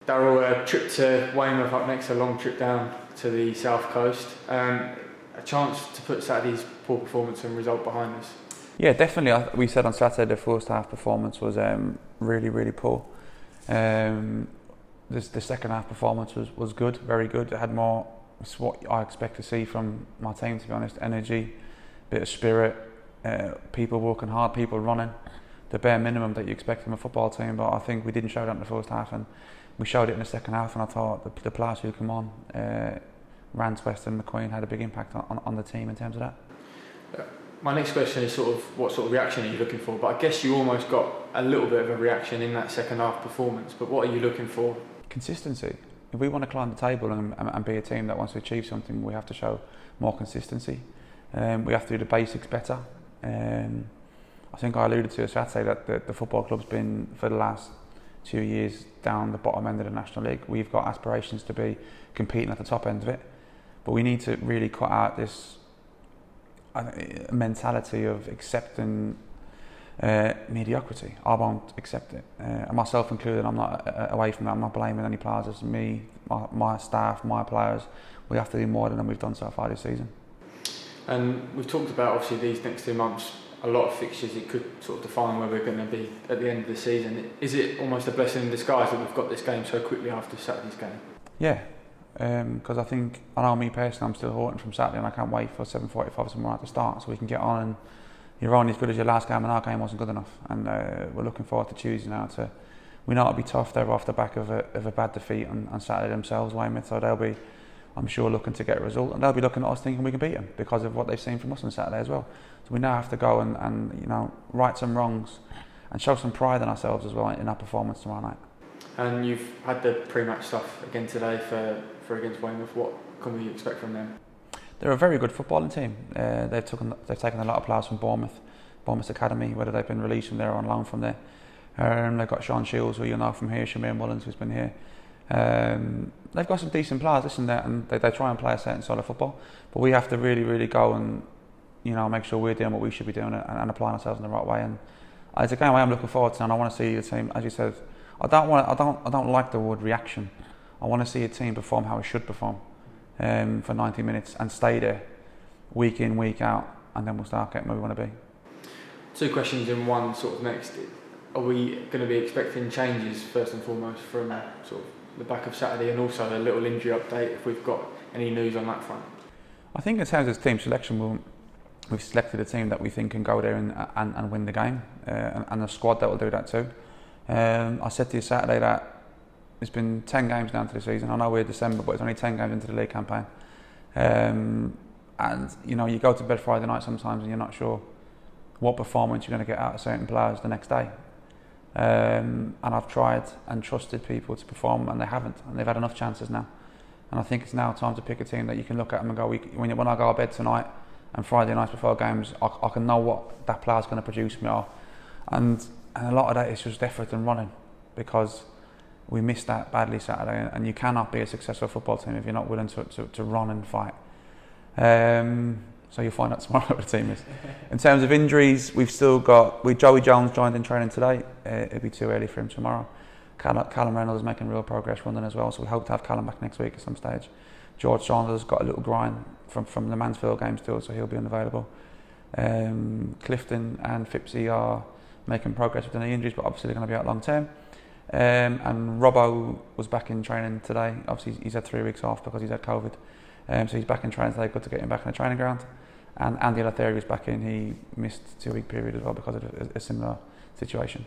Daryl, a trip to Weymouth up next, a long trip down to the south coast. A chance to put Saturday's poor performance and result behind us. Yeah, definitely. We said on Saturday the first half performance was really, really poor. The second half performance was good, very good. It had more, it's what I expect to see from my team, to be honest. Energy, bit of spirit, people working hard, people running. The bare minimum that you expect from a football team, but I think we didn't show that in the first half, and we showed it in the second half. And I thought the players who come on, Rance, Weston, McQueen, had a big impact on the team in terms of that. My next question is sort of what sort of reaction are you looking for? But I guess you almost got a little bit of a reaction in that second half performance. But what are you looking for? Consistency. If we want to climb the table and be a team that wants to achieve something, we have to show more consistency. We have to do the basics better. I think I alluded to Saturday that the football club's been, for the last 2 years, down the bottom end of the National League. We've got aspirations to be competing at the top end of it, but we need to really cut out this mentality of accepting mediocrity. I won't accept it, and myself included. I'm not away from that. I'm not blaming any players. It's me, my staff, my players. We have to do more than we've done so far this season. And we've talked about, obviously, these next 2 months, a lot of fixtures. It could sort of define where we're going to be at the end of the season. Is it almost a blessing in disguise that we've got this game so quickly after Saturday's game? Yeah, because I know me personally, I'm still hurting from Saturday, and I can't wait for 7:45 tomorrow to start so we can get on. And you're only as good as your last game, and our game wasn't good enough. And we're looking forward to Tuesday now. We know it'll be tough. They're off the back of a bad defeat on Saturday themselves, Weymouth. So they'll be, I'm sure, looking to get a result, and they'll be looking at us thinking we can beat them because of what they've seen from us on Saturday as well. So we now have to go and right some wrongs and show some pride in ourselves as well in our performance tomorrow night. And you've had the pre-match stuff again today for against Weymouth. What can we expect from them? They're a very good footballing team. They've taken a lot of players from Bournemouth's academy, whether they've been released from there or on loan from there. They've got Sean Shields, who you know from here, Shamir Mullins, who's been here. They've got some decent players, and they try and play a certain sort of football, but we have to really, really go and make sure we're doing what we should be doing and applying ourselves in the right way. And it's a game I am looking forward to, and I want to see the team, as you said. I don't like the word reaction. I want to see a team perform how it should perform for 90 minutes and stay there week in, week out, and then we'll start getting where we want to be. 2 questions in one sort of next. Are we going to be expecting changes first and foremost from sort of the back of Saturday, and also a little injury update if we've got any news on that front? I think in terms of team selection, we've selected a team that we think can go there and win the game, and a squad that will do that too. I said to you Saturday that it's been 10 games down to the season. I know we're December, but it's only 10 games into the league campaign. And you go to bed Friday night sometimes and you're not sure what performance you're going to get out of certain players the next day. And I've tried and trusted people to perform, and they haven't, and they've had enough chances now. And I think it's now time to pick a team that you can look at them and go, when I go to bed tonight and Friday nights before games, I can know what that player's going to produce me. And a lot of that is just effort and running, because we missed that badly Saturday, and you cannot be a successful football team if you're not willing to run and fight. So you'll find out tomorrow what the team is. In terms of injuries, we've still got Joey Jones joined in training today. It'll be too early for him tomorrow. Callum Reynolds is making real progress running as well, so we hope to have Callum back next week at some stage. George Saunders got a little grind from the Mansfield game still, so he'll be unavailable. Clifton and Phipsy are making progress with the knee injuries, but obviously they're going to be out long term. And Robbo was back in training today. Obviously he's had 3 weeks off because he's had COVID. So he's back in training today. Good to get him back in the training ground. And Andy Latheri is back in. He missed a 2-week period as well because of a similar situation.